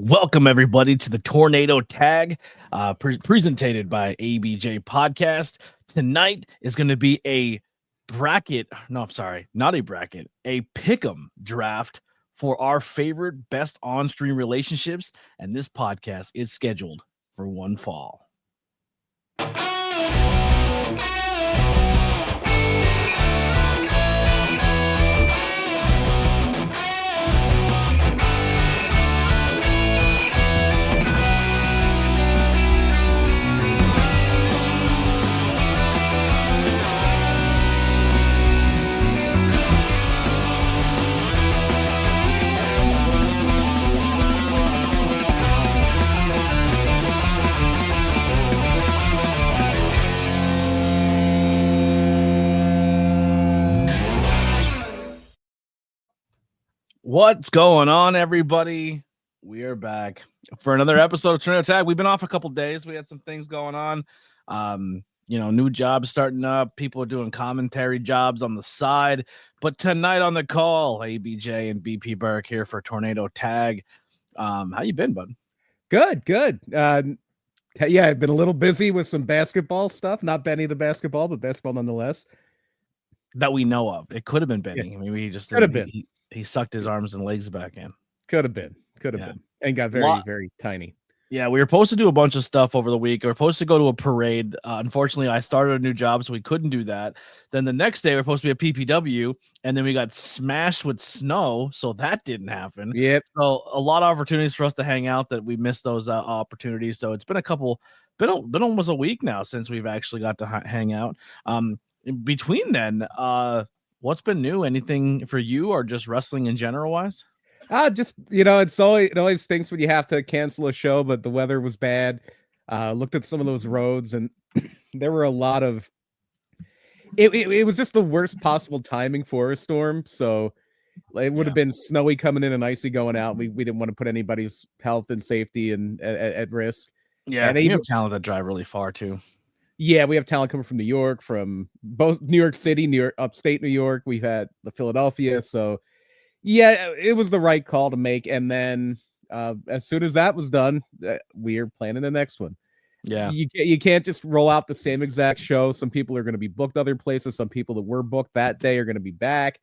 Welcome, everybody, to the Tornado Tag, presented by ABJ Podcast. Tonight is going to be a bracket. No, I'm sorry, not a bracket, a pick'em draft for our favorite best on-stream relationships. And this podcast is scheduled for one fall. What's going on, everybody? We are back for another episode of Tornado Tag. We've been off a couple days. We had some things going on. New jobs starting up. People are doing commentary jobs on the side. But tonight on the call, ABJ and BP Burke here for Tornado Tag. How you been, bud? Good. Yeah, I've been a little busy with some basketball stuff. Not Benny the basketball, but basketball nonetheless. That we know of. It could have been Benny. Yeah. I mean, we just could have been. He sucked his arms and legs back in. Could have been, and got very tiny. Yeah, we were supposed to do a bunch of stuff over the week. We were supposed to go to a parade. Unfortunately, I started a new job, so we couldn't do that. Then the next day, we were supposed to be at PPW, and then we got smashed with snow, so that didn't happen. Yep. So a lot of opportunities for us to hang out that we missed those opportunities. So it's been been almost a week now since we've actually got to hang out. In between then, what's been new? Anything for you, or just wrestling in general wise? It always stinks when you have to cancel a show, but the weather was bad. Looked at some of those roads, and there were a lot of. It was just the worst possible timing for a storm. So it would have been snowy coming in and icy going out. We didn't want to put anybody's health and safety at risk. Yeah, and you have talent that drive really far too. Yeah, we have talent coming from New York, from both New York City, New York, upstate New York. We've had the Philadelphia. So, yeah, it was the right call to make. And then as soon as that was done, we are planning the next one. Yeah. You can't just roll out the same exact show. Some people are going to be booked other places. Some people that were booked that day are going to be back.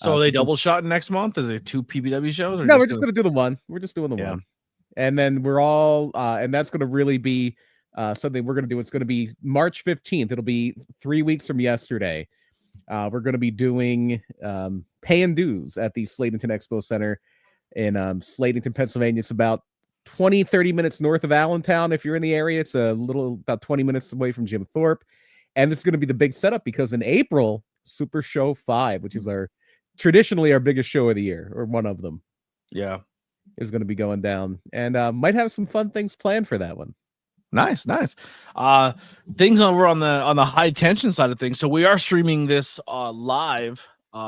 So are they double shot next month? Is it 2 PPW shows? No, we're just going to do the one. We're just doing the one. And then we're all, and that's going to really be something we're going to do. It's going to be March 15th. It'll be 3 weeks from yesterday. We're going to be doing pay and dues at the Slatington Expo Center in Slatington, Pennsylvania. It's about 30 minutes north of Allentown. If you're in the area, it's about 20 minutes away from Jim Thorpe. And this is going to be the big setup because in April, Super Show 5, which is traditionally our biggest show of the year, or one of them. Yeah. Is going to be going down, and might have some fun things planned for that one. Nice. Things over on the high tension side of things. So we are streaming this live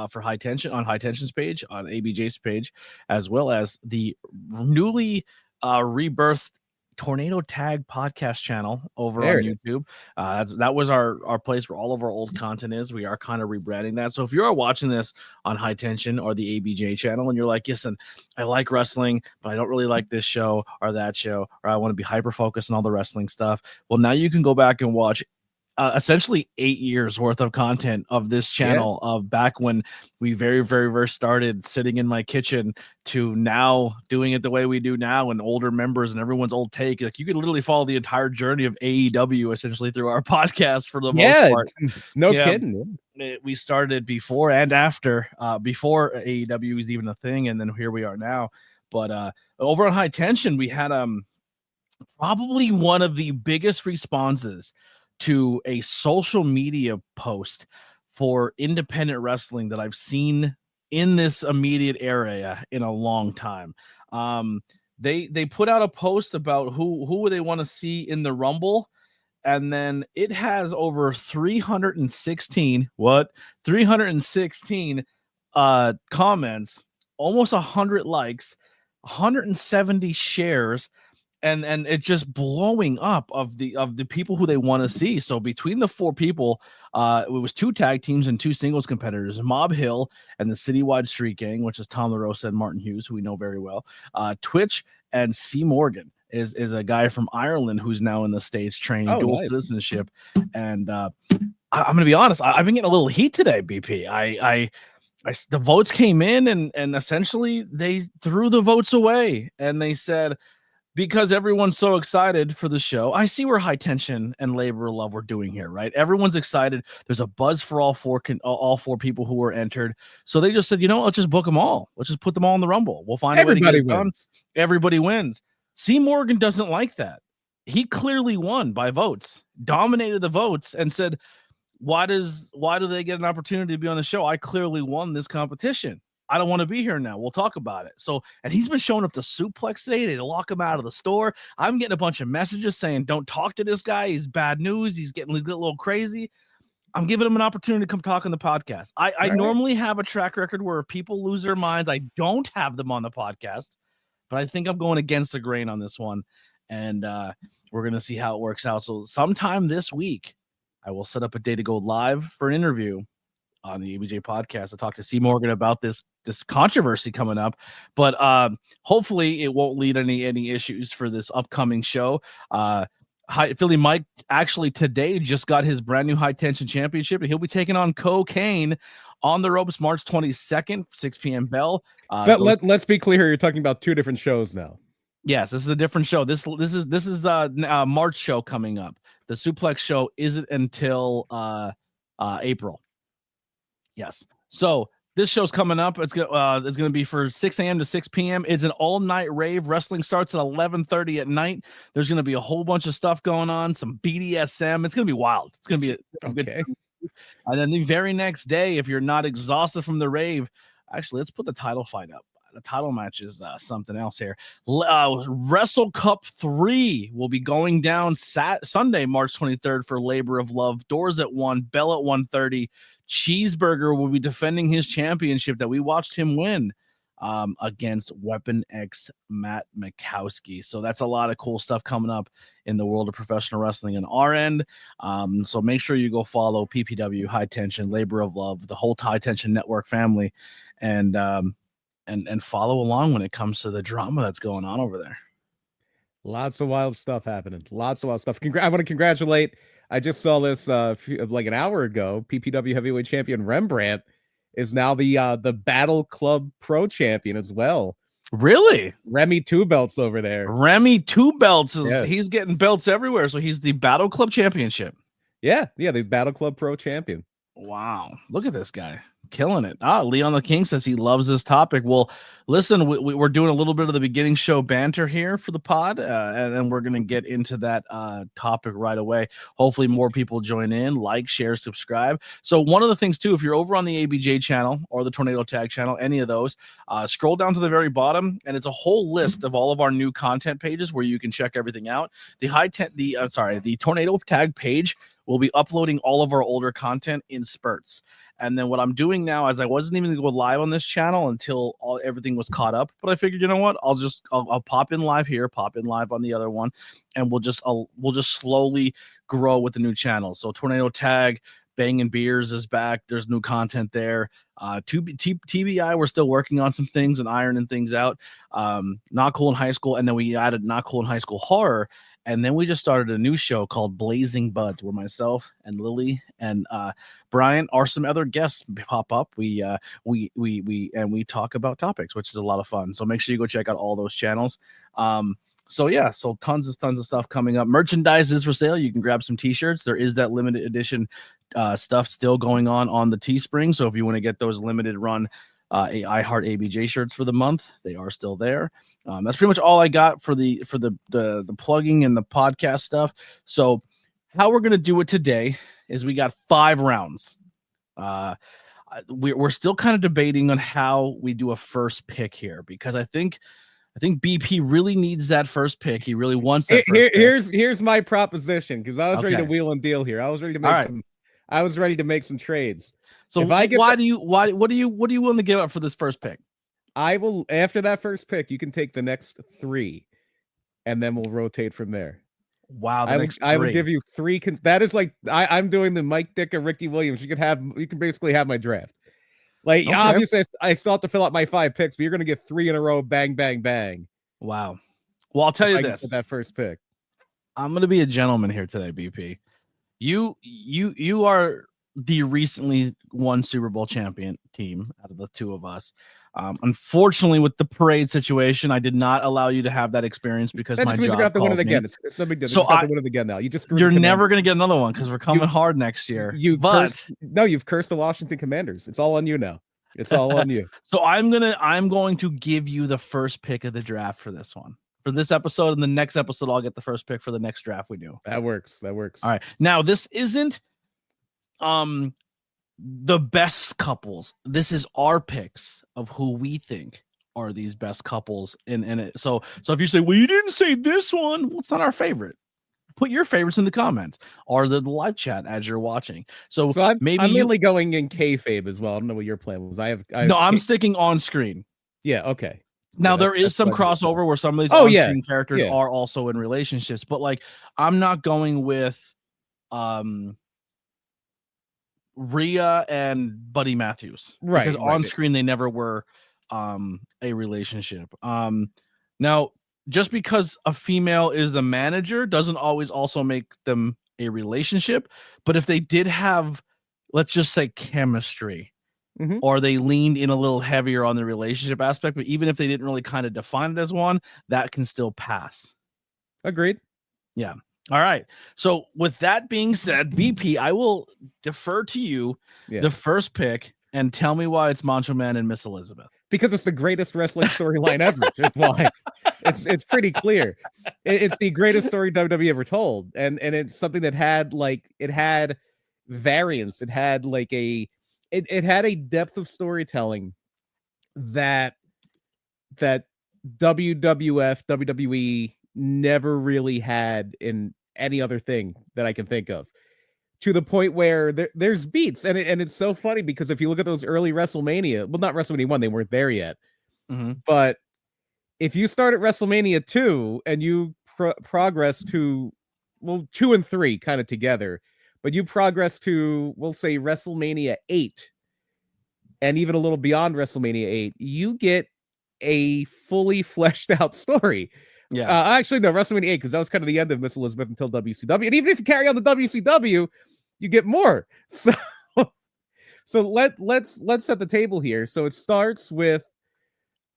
for High Tension on High Tension's page, on ABJ's page, as well as the newly rebirthed Tornado Tag podcast channel over on YouTube. That was our place where all of our old content is. We are kind of rebranding that. So if you are watching this on High Tension or the ABJ channel and you're like, listen, I like wrestling, but I don't really like this show or that show, or I want to be hyper focused on all the wrestling stuff. Well, now you can go back and watch essentially 8 years worth of content of this channel of back when we very first started, sitting in my kitchen, to now doing it the way we do now, and older members and everyone's old take. Like, you could literally follow the entire journey of AEW essentially through our podcast for the most part. No kidding. We started before and after, before AEW was even a thing, and then here we are now. But over on High Tension, we had probably one of the biggest responses to a social media post for independent wrestling that I've seen in this immediate area in a long time. They put out a post about who they want to see in the Rumble, and then it has over 316 comments, almost 100 likes, 170 shares, and it's just blowing up of the people who they want to see. So between the 4 people, it was 2 tag teams and 2 singles competitors: Mob Hill and the Citywide Street Gang, which is Tom LaRosa and Martin Hughes, who we know very well. Twitch and C Morgan is a guy from Ireland who's now in the States training dual citizenship. And I'm gonna be honest, I've been getting a little heat today, BP. The votes came in and essentially they threw the votes away, and they said, because everyone's so excited for the show. I see where High Tension and Labor of Love were doing here, right? Everyone's excited. There's a buzz for all 4 people who were entered. So they just said, let's just book them all. Let's just put them all in the Rumble. We'll find a way to get it done. Everybody wins. C. Morgan doesn't like that. He clearly won by votes, dominated the votes, and said, why do they get an opportunity to be on the show? I clearly won this competition. I don't want to be here now. We'll talk about it. So, and he's been showing up to Suplex today. They lock him out of the store. I'm getting a bunch of messages saying, don't talk to this guy. He's bad news. He's getting a little crazy. I'm giving him an opportunity to come talk on the podcast. I normally have a track record where if people lose their minds, I don't have them on the podcast, but I think I'm going against the grain on this one. And we're going to see how it works out. So sometime this week, I will set up a day to go live for an interview on the ABJ podcast to talk to C. Morgan about this controversy coming up, but hopefully it won't lead any issues for this upcoming show. Philly Mike actually today just got his brand new High Tension Championship, and he'll be taking on Cocaine on the ropes March 22nd, 6 p.m. bell. Let's be clear here. You're talking about 2 different shows now. Yes, this is a different show. This is March show coming up. The Suplex show isn't until April. Yes. So this show's coming up. It's gonna be for 6 a.m. to 6 p.m. It's an all-night rave. Wrestling starts at 11:30 at night. There's gonna be a whole bunch of stuff going on, some BDSM. It's gonna be wild. It's gonna be a good. And then the very next day, if you're not exhausted from the rave, actually, let's put the title fight up. The title match is something else here. Wrestle Cup 3 will be going down Sunday, March 23rd for Labor of Love. Doors at 1, bell at 1:30. Cheeseburger will be defending his championship that we watched him win against Weapon X Matt Mikowski. So that's a lot of cool stuff coming up in the world of professional wrestling on our end. So make sure you go follow PPW, High Tension, Labor of Love, the whole High Tension Network family, and follow along when it comes to the drama that's going on over there. Lots of wild stuff happening. Lots of wild stuff. I want to congratulate. I just saw this like an hour ago. PPW Heavyweight Champion Rembrandt is now the Battle Club Pro Champion as well. Really? Remy 2 belts over there. Remy 2 belts he's getting belts everywhere. So he's the Battle Club Championship. Yeah, the Battle Club Pro Champion. Wow, look at this guy. Killing it. Leon the King says he loves this topic. Well, listen, we're doing a little bit of the beginning show banter here for the pod, and then we're going to get into that topic right away. Hopefully more people join in, like, share, subscribe. So one of the things too, if you're over on the ABJ channel or the Tornado Tag channel, any of those, scroll down to the very bottom, and it's a whole list of all of our new content pages where you can check everything out. The Tornado Tag page will be uploading all of our older content in spurts. And then what I'm doing now is I wasn't even going to go live on this channel until everything was caught up. But I figured, you know what? I'll pop in live here, pop in live on the other one, and we'll just slowly grow with the new channel. So Tornado Tag, Banging Beers is back. There's new content there. TBI, we're still working on some things and ironing things out. Not Cool in High School, and then we added Not Cool in High School Horror. And then we just started a new show called Blazing Buds, where myself and Lily and Brian are some other guests pop up. We talk about topics, which is a lot of fun. So make sure you go check out all those channels. So tons of stuff coming up. Merchandise is for sale. You can grab some t-shirts. There is that limited edition stuff still going on the Teespring. So if you want to get those limited run I Heart ABJ shirts for the month, they are still there. That's pretty much all I got for the plugging and the podcast stuff. So how we're gonna do it today is we got 5 rounds. We're still kind of debating on how we do a first pick here, because I think BP really needs that first pick. He really wants that. Here's my proposition, because I was ready to wheel and deal here. I was ready to make some trades. So what are you willing to give up for this first pick? I will, after that first pick, you can take the next 3. and then we'll rotate from there. Wow, I will give you 3. That is like I'm doing the Mike Dick and Ricky Williams. You can basically have my draft. Like Okay. obviously, I still have to fill out my 5 picks, but you're gonna get 3 in a row, bang, bang, bang. Wow. Well, I'll tell you this: that first pick. I'm gonna be a gentleman here today, BP. You are the recently won Super Bowl champion team out of the two of us. Unfortunately, with the parade situation, I did not allow you to have that experience because my job got to win it called again. me. It's no big deal. So I got to win it again now. You're never gonna get another one because we're coming hard next year. You've cursed the Washington Commanders. It's all on you now. It's all on you. So I'm going to give you the first pick of the draft for this one. For this episode, and the next episode, I'll get the first pick for the next draft we do. That works. All right. Now, this isn't the best couples. This is our picks of who we think are these best couples in it. So if you say, well, you didn't say this one, well, it's not our favorite. Put your favorites in the comments or the live chat as you're watching. So I'm maybe mainly going in kayfabe as well. I don't know what your plan was. I'm sticking on screen. Yeah. Okay. Now there is some crossover where some of these on-screen characters are also in relationships, but like I'm not going with Rhea and Buddy Matthews, right? Because on screen they never were a relationship. Now just because a female is the manager doesn't always also make them a relationship, but if they did have, let's just say, chemistry. Mm-hmm. Or they leaned in a little heavier on the relationship aspect, but even if they didn't really kind of define it as one, that can still pass. Agreed. Yeah. All right. So with that being said, BP, I will defer to you the first pick and tell me why it's Macho Man and Miss Elizabeth. Because it's the greatest wrestling storyline ever. That's why. It's pretty clear. It's the greatest story WWE ever told, and it's something that had variance. It had It had a depth of storytelling that WWF, WWE never really had in any other thing that I can think of. To the point where there's beats, and it's so funny because if you look at those early WrestleMania, well, not WrestleMania 1, they weren't there yet, but if you start at WrestleMania 2 and you progress to 2 and 3 kind of together. But you progress to, we'll say, WrestleMania 8, and even a little beyond WrestleMania 8, you get a fully fleshed out story. Yeah. Actually, no, WrestleMania 8, because that was kind of the end of Miss Elizabeth until WCW. And even if you carry on the WCW, you get more. So let's set the table here. So it starts with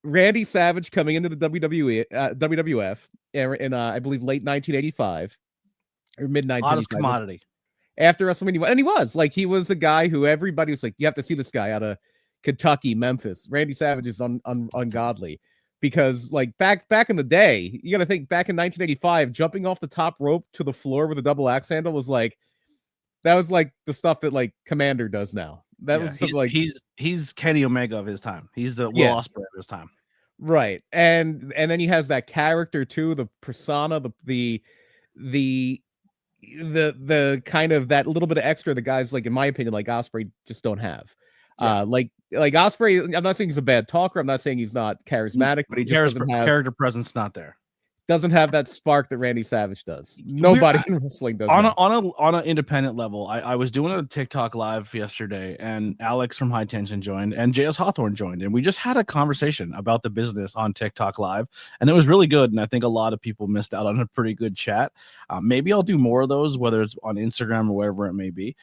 Randy Savage coming into the WWF in I believe late 1985 or mid 1985. Hottest commodity. After WrestleMania 1. And he was a guy who everybody was like, you have to see this guy out of Kentucky, Memphis. Randy Savage is ungodly. Because back in the day, you got to think back in 1985, jumping off the top rope to the floor with a double axe handle was the stuff that Commander does now. That was he's Kenny Omega of his time. He's the Will Ospreay of his time. Right. And then he has that character too, the persona, the kind of that little bit of extra the guys in my opinion Ospreay just don't have. Ospreay, I'm not saying he's a bad talker, I'm not saying he's not charismatic, but he just doesn't have character presence, not there. Doesn't have that spark that Randy Savage does. Nobody in wrestling does. On an independent level, I was doing a TikTok live yesterday, and Alex from High Tension joined, and JS Hawthorne joined, and we just had a conversation about the business on TikTok live, and it was really good. And I think a lot of people missed out on a pretty good chat. Maybe I'll do more of those, whether it's on Instagram or wherever it may be.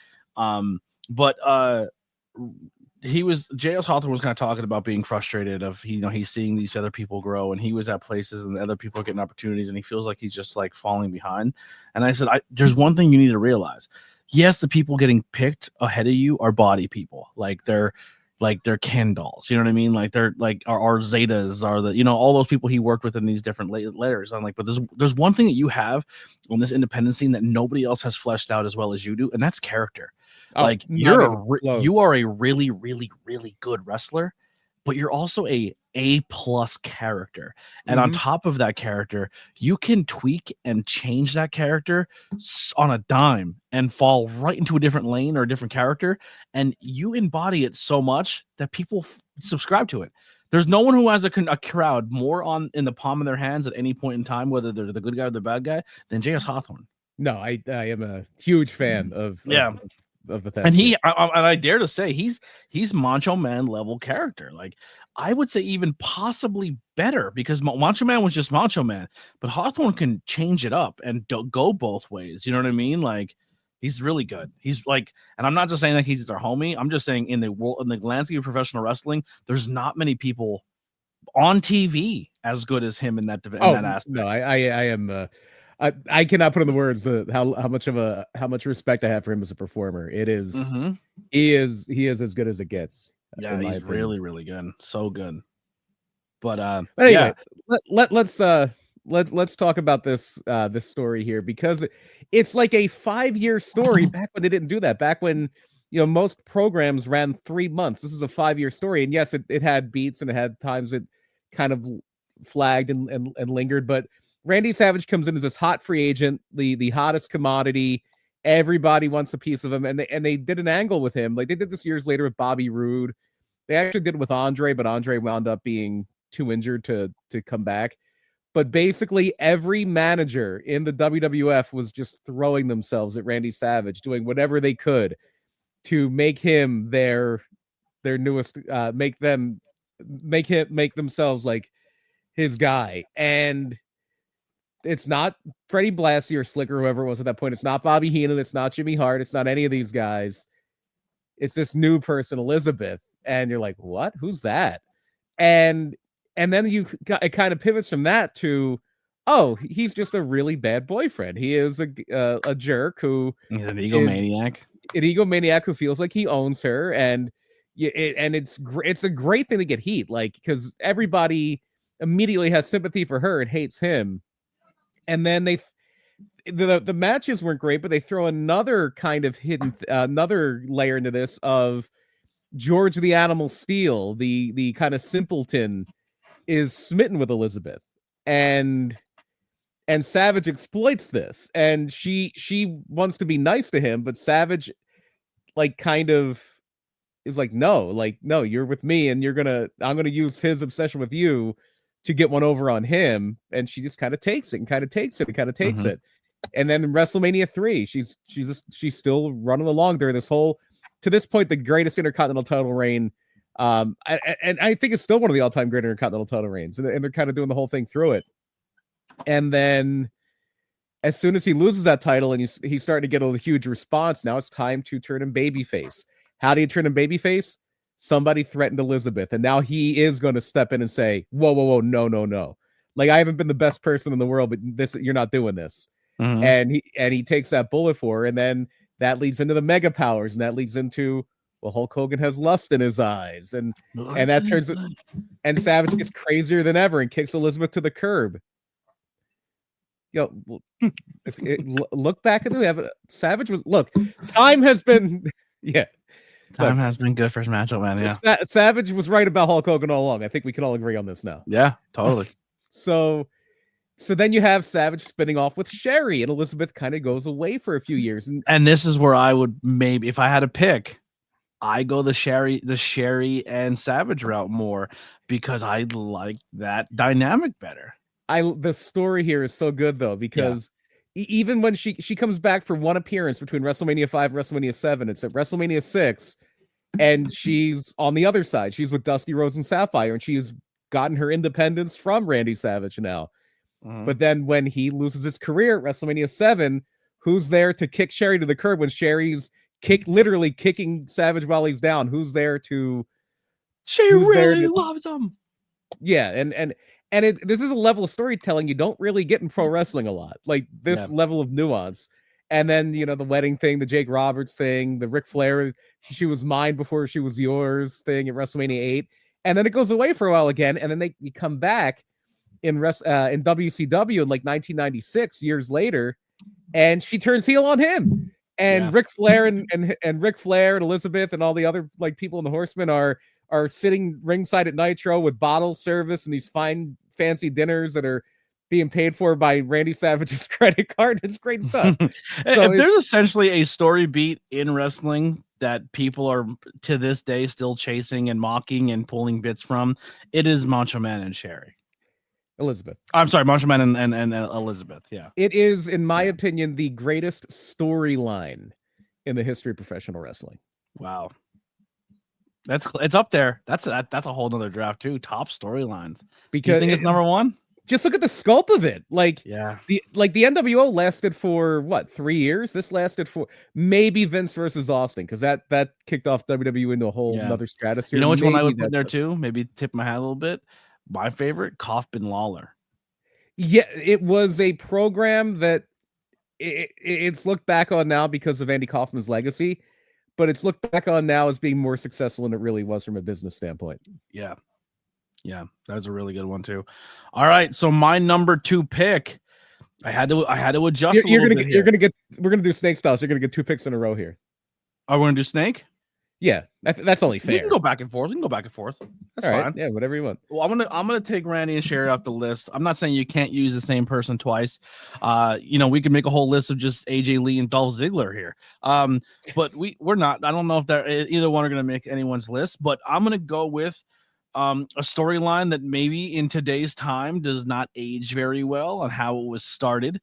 JS Hawthorne was kind of talking about being frustrated of he's seeing these other people grow, and he was at places and other people are getting opportunities, and he feels like he's just falling behind. And I said, there's one thing you need to realize. Yes, the people getting picked ahead of you are body people. They're Ken dolls. You know what I mean? They're our Zetas are all those people he worked with in these different layers. I'm but there's one thing that you have on this independent scene that nobody else has fleshed out as well as you do, and that's character. You are a really, really, really good wrestler, but you're also a A+ character. And on top of that character, you can tweak and change that character on a dime and fall right into a different lane or a different character. And you embody it so much that people subscribe to it. There's no one who has a crowd more in the palm of their hands at any point in time, whether they're the good guy or the bad guy, than J.S. Hawthorne. No, I am a huge fan of the Thespian. And I dare to say he's Macho Man level character. Like, I would say even possibly better, because Macho Man was just Macho Man, but Hawthorne can change it up and go both ways. You know what I mean? Like, he's really good. He's like, and I'm not just saying that he's our homie. I'm just saying in the landscape of professional wrestling, there's not many people on TV as good as him in that aspect. No, I am. I cannot put in the words how much respect I have for him as a performer. It is he is as good as it gets. Yeah, he's really, really good. So good. But anyway, let's talk about this story here, because it's like a 5-year story back when they didn't do that. Back when, most programs ran 3 months. This is a 5-year story. And yes, it had beats and it had times it kind of flagged and lingered, but Randy Savage comes in as this hot free agent, the hottest commodity. Everybody wants a piece of him, and they did an angle with him. Like, they did this years later with Bobby Roode. They actually did it with Andre, but Andre wound up being too injured to come back. But basically, every manager in the WWF was just throwing themselves at Randy Savage, doing whatever they could to make him their newest, make themselves like his guy. And it's not Freddie Blassie or Slick or whoever it was at that point. It's not Bobby Heenan. It's not Jimmy Hart. It's not any of these guys. It's this new person, Elizabeth. And you're like, what? Who's that? And then it kind of pivots from that to, oh, he's just a really bad boyfriend. He is a jerk who... He's an egomaniac. An egomaniac who feels like he owns her. And it's a great thing to get heat, like, because everybody immediately has sympathy for her and hates him. And then the matches weren't great, but they throw another kind of hidden, another layer into this of George the Animal Steel, the kind of simpleton, is smitten with Elizabeth, and Savage exploits this, and she wants to be nice to him, but Savage, like, kind of is like, no, you're with me, and I'm gonna use his obsession with you to get one over on him. And she just kind of takes it. And then in WrestleMania 3, she's still running along during this whole, to this point, the greatest Intercontinental title reign. And I think it's still one of the all-time great Intercontinental title reigns. And they're kind of doing the whole thing through it. And then as soon as he loses that title and he's starting to get a huge response, now it's time to turn him babyface. How do you turn him babyface? Somebody threatened Elizabeth, and now he is going to step in and say, whoa, no. Like, I haven't been the best person in the world, but you're not doing this. And he takes that bullet for her, and then that leads into the Mega Powers, and that leads into, well, Hulk Hogan has lust in his eyes, and that turns it, and Savage gets crazier than ever and kicks Elizabeth to the curb. Look back at the evidence. Savage was, time has been Time has been good for Macho Man. Yeah, Savage was right about Hulk Hogan all along. I think we can all agree on this now. Yeah, totally. So then you have Savage spinning off with Sherry, and Elizabeth kind of goes away for a few years. And this is where I would, maybe, if I had to pick, I go the Sherry and Savage route more, because I like that dynamic better. The story here is so good though, because even when she comes back for one appearance between WrestleMania 5 and WrestleMania 7, it's at WrestleMania 6, and she's on the other side. She's with Dusty Rhodes and Sapphire, and she's gotten her independence from Randy Savage now. But then when he loses his career at WrestleMania 7, who's there to kick Sherry to the curb when Sherry's literally kicking Savage while he's down? Who's there to... She really loves him. Yeah, and this is a level of storytelling you don't really get in pro wrestling a lot, like this level of nuance. And then, the wedding thing, the Jake Roberts thing, the Ric Flair, she was mine before she was yours thing at WrestleMania 8. And then it goes away for a while again. And then you come back in WCW in like 1996, years later, and she turns heel on him. And Ric Flair and Ric Flair and Elizabeth and all the other like people in the Horsemen are sitting ringside at Nitro with bottle service and these fine fancy dinners that are being paid for by Randy Savage's credit card. It's great stuff. So if there's essentially a story beat in wrestling that people are to this day still chasing and mocking and pulling bits from, it is Macho Man and Sherry. Elizabeth. I'm sorry, Macho Man and Elizabeth. Yeah. It is, in my opinion, the greatest storyline in the history of professional wrestling. Wow. It's up there. That's a whole nother draft too. Top storylines. Because you think it's number one? Just look at the scope of it. Like, yeah, the NWO lasted for what, 3 years? This lasted for maybe Vince versus Austin, because that kicked off WWE into a whole another stratosphere. You know which one I would put there too? Maybe tip my hat a little bit. My favorite, Kaufman Lawler. Yeah, it was a program that it's looked back on now because of Andy Kaufman's legacy, but it's looked back on now as being more successful than it really was from a business standpoint. Yeah. Yeah, that was a really good one too. All right, so my number 2 pick, I had to adjust. We're gonna do snake styles. You're gonna get 2 picks in a row here. Are we gonna do snake? Yeah, that's only fair. We can go back and forth. That's fine. Yeah, whatever you want. Well, I'm gonna take Randy and Sherry off the list. I'm not saying you can't use the same person twice. We can make a whole list of just AJ Lee and Dolph Ziggler here. But we're not. I don't know if either one are gonna make anyone's list. But I'm gonna go with a storyline that maybe in today's time does not age very well on how it was started.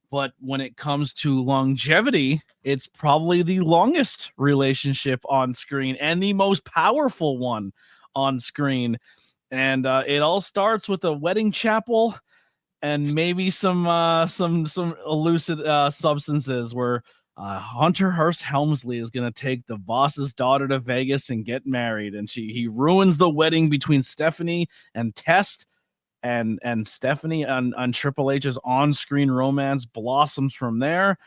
But when it comes to longevity, it's probably the longest relationship on screen and the most powerful one on screen. And it all starts with a wedding chapel and maybe some illicit substances where Hunter Hearst Helmsley is going to take the boss's daughter to Vegas and get married. And he ruins the wedding between Stephanie and Test. And Stephanie on Triple H's on-screen romance blossoms from there.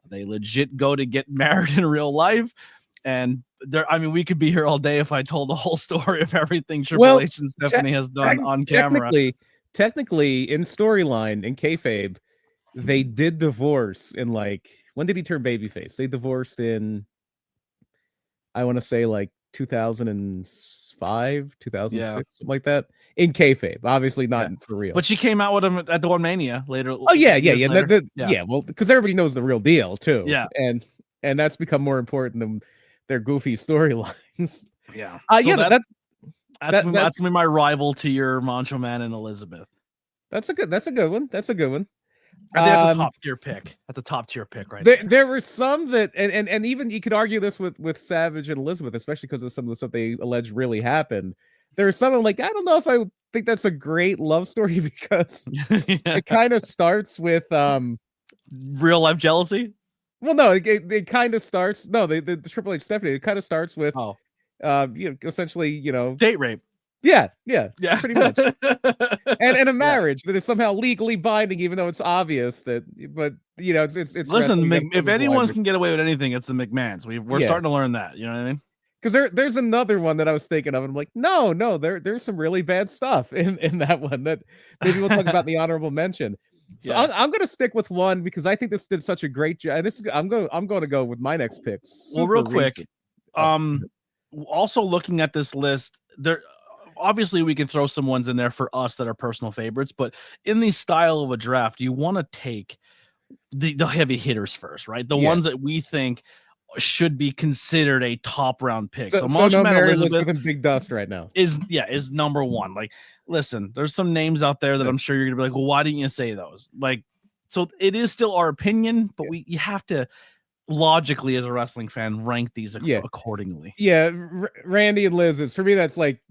They legit go to get married in real life. And we could be here all day if I told the whole story of everything Triple H and Stephanie has done on camera. Technically, in storyline, in kayfabe, they did divorce in when did he turn babyface? They divorced in, I want to say 2005, 2006, something like that. In kayfabe, obviously not for real. But she came out with him at the One Mania later. Oh yeah. Well, because everybody knows the real deal too. Yeah, and that's become more important than their goofy storylines. Yeah. That's gonna be my rival to your Macho Man and Elizabeth. That's a good one. I think that's a top tier pick. That's a top tier pick, right? There were some that, and even you could argue this with Savage and Elizabeth, especially because of some of the stuff they allege really happened. There's some I don't know if I think that's a great love story because it kind of starts with real life jealousy. Well, no, it kind of starts. No, the Triple H Stephanie. It kind of starts with essentially date rape. Yeah, pretty much. and a marriage that is somehow legally binding, even though it's obvious that. But it's listen. If anyone can get away with anything, it's the McMahons. We're starting to learn that. You know what I mean? Because there's another one that I was thinking of, and I'm like, no, there's some really bad stuff in that one that maybe we'll talk about in the honorable mention. So I'm going to stick with one because I think this did such a great job. I'm going to go with my next pick. Well, real quick, also looking at this list, there obviously we can throw some ones in there for us that are personal favorites, but in the style of a draft, you want to take the heavy hitters first, right? The ones that we think should be considered a top round pick. So Macho Man Elizabeth in big dust right now is number one. Like, listen, there's some names out there that I'm sure you're gonna be like, well, why didn't you say those? Like, so it is still our opinion, but you have to logically, as a wrestling fan, rank these accordingly. Yeah, Randy and Liz is for me. That's like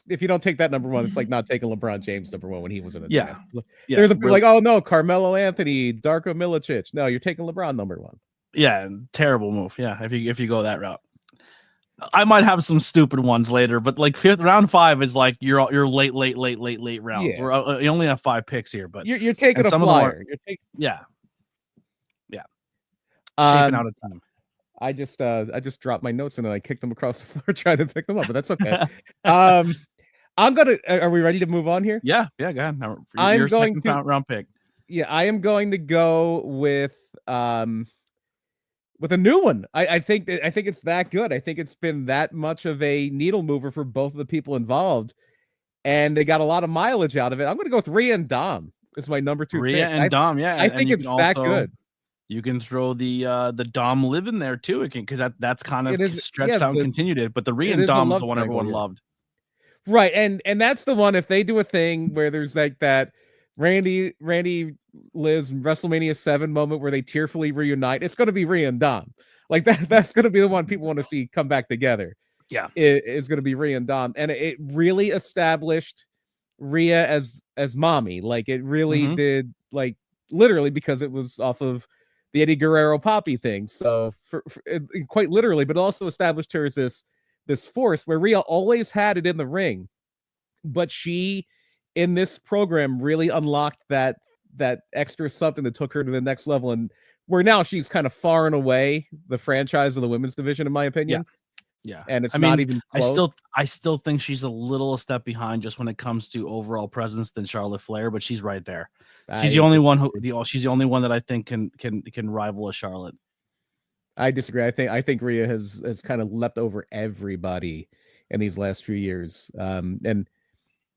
if you don't take that number one, it's like not taking LeBron James number one when he was in the draft. There's like, oh no, Carmelo Anthony, Darko Milicic. No, you're taking LeBron number one. Yeah, terrible move. Yeah, if you go that route, I might have some stupid ones later, but like round 5 is like your late rounds. Yeah. You only have 5 picks here, but you're taking a flyer. Yeah. Shaping out a team. I just dropped my notes and then I kicked them across the floor trying to pick them up, but that's okay. I'm gonna. Are we ready to move on here? Yeah. Go ahead. Now, I'm going to round pick. Yeah, I am going to go with a new one. I think it's that good. I think it's been that much of a needle mover for both of the people involved, and they got a lot of mileage out of it. I'm going to go with Rhea and Dom. This is my number 2 Rhea pick. and Dom. Yeah, I think it's that good. You can throw the Dom Liv in there too, because that's kind of stretched out and continued it. But the Rhea and Dom is the one everyone loved. Right, and that's the one. If they do a thing where there's like that Randy Liz WrestleMania 7 moment where they tearfully reunite, it's going to be Rhea and Dom. Like that's going to be the one people want to see come back together. Yeah, it's going to be Rhea and Dom, and it really established Rhea as mommy. Like it really did, like literally, because it was off of the Eddie Guerrero Poppy thing. So for quite literally, but also established her as this force where Rhea always had it in the ring, but she in this program really unlocked that extra something that took her to the next level, and where now she's kind of far and away the franchise of the women's division, in my opinion. Yeah. And it's not even close. I still think she's a little step behind just when it comes to overall presence than Charlotte Flair, but she's right there. She's the only one she's the only one that I think can rival a Charlotte. I disagree. I think Rhea has kind of leapt over everybody in these last few years. And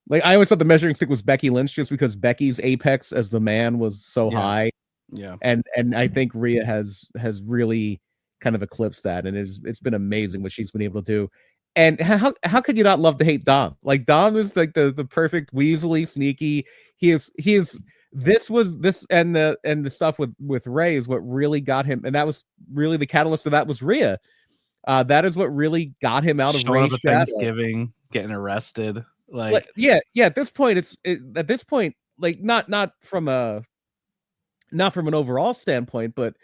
like I always thought the measuring stick was Becky Lynch, just because Becky's apex as the man was so high. Yeah. And I think Rhea has really kind of eclipsed that, and it's been amazing what she's been able to do. And how could you not love to hate Dom? Like Dom is like the perfect weaselly, sneaky. He is this and the stuff with Ray is what really got him, and that was really the catalyst of that was Rhea. That is what really got him out of Ray's shadow. Thanksgiving, getting arrested. Like yeah. At this point, at this point, like not from an overall standpoint, but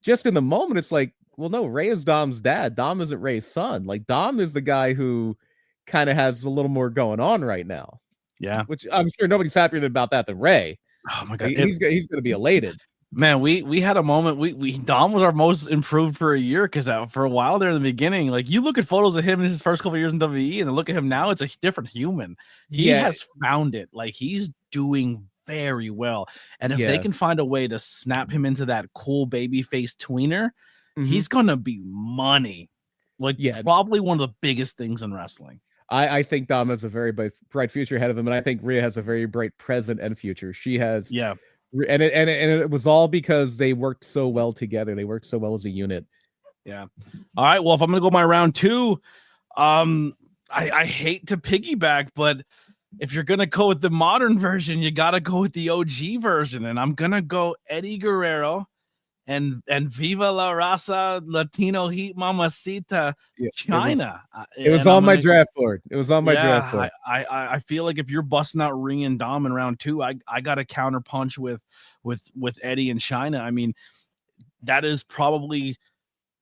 just in the moment, it's like, well, no, Ray is Dom's dad. Dom isn't Ray's son. Like Dom is the guy who kind of has a little more going on right now. Yeah, which I'm sure nobody's happier about that than Ray. Oh my god, he's going to be elated. Man, we had a moment. We Dom was our most improved for a year, because for a while there in the beginning, like you look at photos of him in his first couple of years in WWE, and then look at him now, it's a different human. He has found it. Like he's doing very well, and if they can find a way to snap him into that cool babyface tweener, he's gonna be money. Like probably one of the biggest things in wrestling. I think Dom has a very bright future ahead of him, and I think Rhea has a very bright present and future. She has, and it was all because they worked so well together. They worked so well as a unit. Yeah. All right. Well, if I'm gonna go my round two, I hate to piggyback, but if you're gonna go with the modern version, you gotta go with the OG version, and I'm gonna go Eddie Guerrero and Viva la Raza Latino Heat Mamacita China. It was on my draft board. It was on my draft board. I feel like if you're busting out Rhea and Dom in round two, I got a counter punch with Eddie and China. I mean, that is probably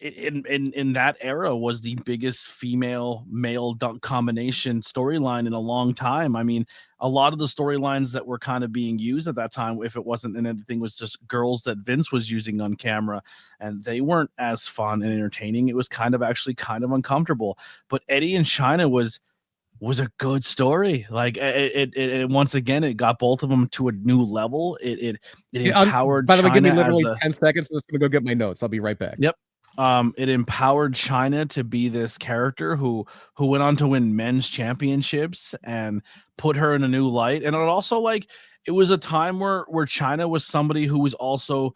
in that era was the biggest female male combination storyline in a long time. I mean, a lot of the storylines that were kind of being used at that time, if it wasn't in anything, was just girls that Vince was using on camera, and they weren't as fun and entertaining. It was kind of uncomfortable. But Eddie and China was a good story. Like it once again, it got both of them to a new level. It empowered. By the way, give me China literally 10 seconds. I'm just gonna go get my notes. I'll be right back. Yep. It empowered China to be this character who went on to win men's championships and put her in a new light. And it also, like, it was a time where China was somebody who was also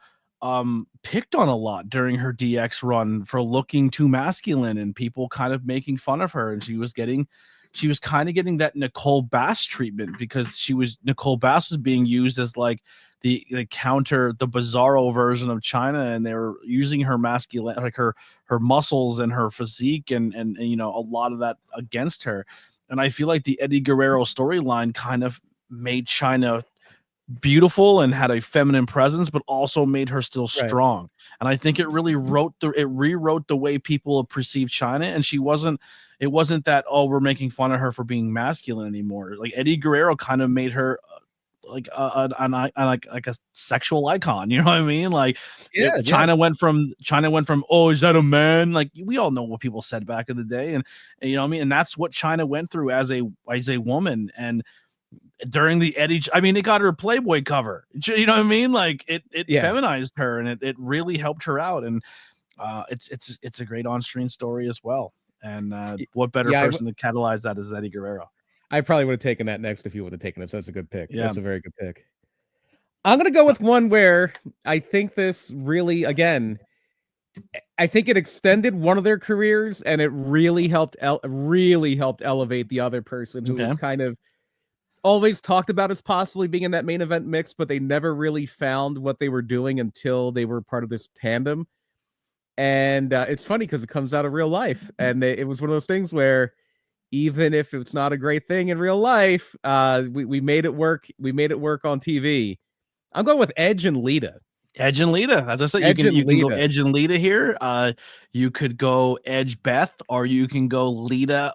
picked on a lot during her DX run for looking too masculine and people kind of making fun of her. And she was kind of getting that Nicole Bass treatment, because Nicole Bass was being used as like the counter, the bizarro version of China, and they were using her masculine, like her muscles and her physique and you know, a lot of that against her. And I feel like the Eddie Guerrero storyline kind of made China beautiful and had a feminine presence, but also made her still strong. Right. And I think it really rewrote the way people perceive China. And it wasn't that, oh, we're making fun of her for being masculine anymore. Like Eddie Guerrero kind of made her like a sexual icon. You know what I mean? Like China went from, oh, is that a man? Like we all know what people said back in the day. And you know what I mean? And that's what China went through as a woman. And during the Eddie, I mean, it got her a Playboy cover. You know what I mean? Like it feminized her, and it really helped her out. And it's a great on-screen story as well. And what better person to catalyze that is Eddie Guerrero. I probably would have taken that next if you would have taken it. So that's a good pick. Yeah. That's a very good pick. I'm gonna go with one where I think this really, again, I think it extended one of their careers, and it really helped elevate the other person who was Okay. kind of always talked about as possibly being in that main event mix, but they never really found what they were doing until they were part of this tandem. And it's funny because it comes out of real life, and it was one of those things where even if it's not a great thing in real life, we made it work. We made it work on TV. I'm going with Edge and Lita. Edge and Lita. As I said, you can go Edge and Lita here. You could go Edge Beth, or you can go Lita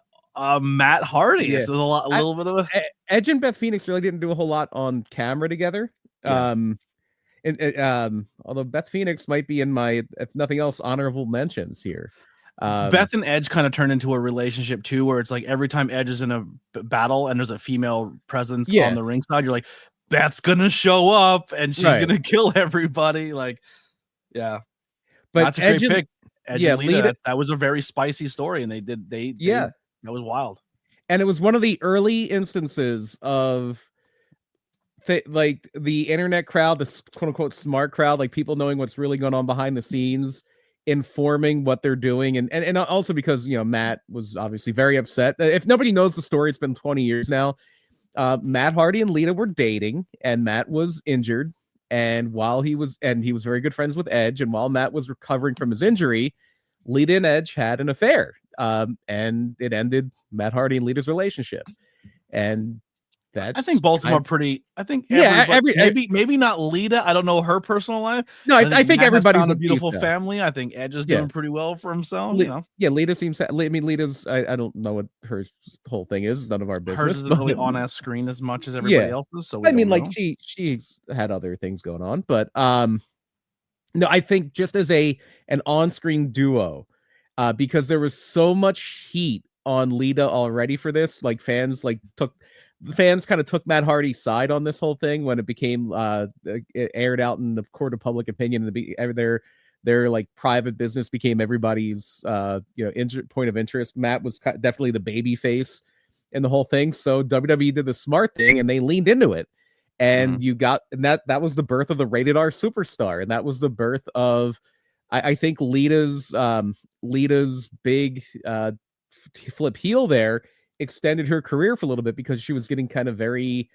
Matt Hardy. Yeah. So a little bit of a Edge and Beth Phoenix really didn't do a whole lot on camera together. Yeah. Although Beth Phoenix might be in my, if nothing else, honorable mentions here. Beth and Edge kind of turned into a relationship too, where it's like every time Edge is in a battle and there's a female presence on the ringside, you're like, Beth's gonna show up and she's gonna kill everybody. Like, yeah, but that's a great pick. Edge and Lita, that was a very spicy story, and they that was wild. And it was one of the early instances of like the internet crowd, the quote unquote smart crowd, like people knowing what's really going on behind the scenes, informing what they're doing, and also because Matt was obviously very upset. If nobody knows the story, it's been 20 years now. Matt Hardy and Lita were dating, and Matt was injured. And he was very good friends with Edge. And while Matt was recovering from his injury, Lita and Edge had an affair. And it ended Matt Hardy and Lita's relationship. And I think both of them are pretty. I think maybe not Lita. I don't know her personal life. No, I think everybody's a beautiful family. I think Edge is doing pretty well for himself. Yeah, Lita seems. I mean, Lita's. I don't know what her whole thing is. None of our business. Hers isn't really on screen as much as everybody else's. So I mean, like she's had other things going on, but no, I think just as an on-screen duo, because there was so much heat on Lita already for this. Like fans kind of took Matt Hardy's side on this whole thing when it became it aired out in the court of public opinion. Their like private business became everybody's point of interest. Matt was definitely the baby face in the whole thing. So WWE did the smart thing and they leaned into it. And that was the birth of the Rated R Superstar, and that was the birth of I think Lita's big flip heel there extended her career for a little bit, because she was getting kind of very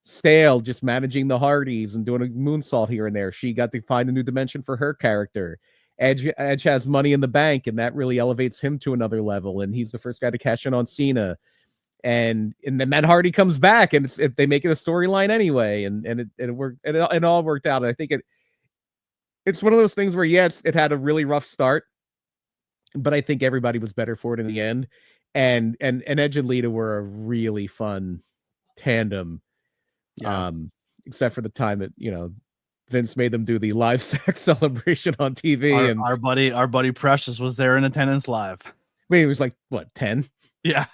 stale just managing the Hardys and doing a moonsault here and there. She got to find a new dimension for her character. Edge has Money in the Bank, and that really elevates him to another level, and he's the first guy to cash in on Cena. And then Matt Hardy comes back, and they make it a storyline anyway, and it worked. It all worked out. And I think it's one of those things where it had a really rough start, but I think everybody was better for it in the end. And Edge and Lita were a really fun tandem, except for the time that Vince made them do the live sex celebration on TV. And our buddy Precious was there in attendance live. Wait, he was like what, 10? Yeah.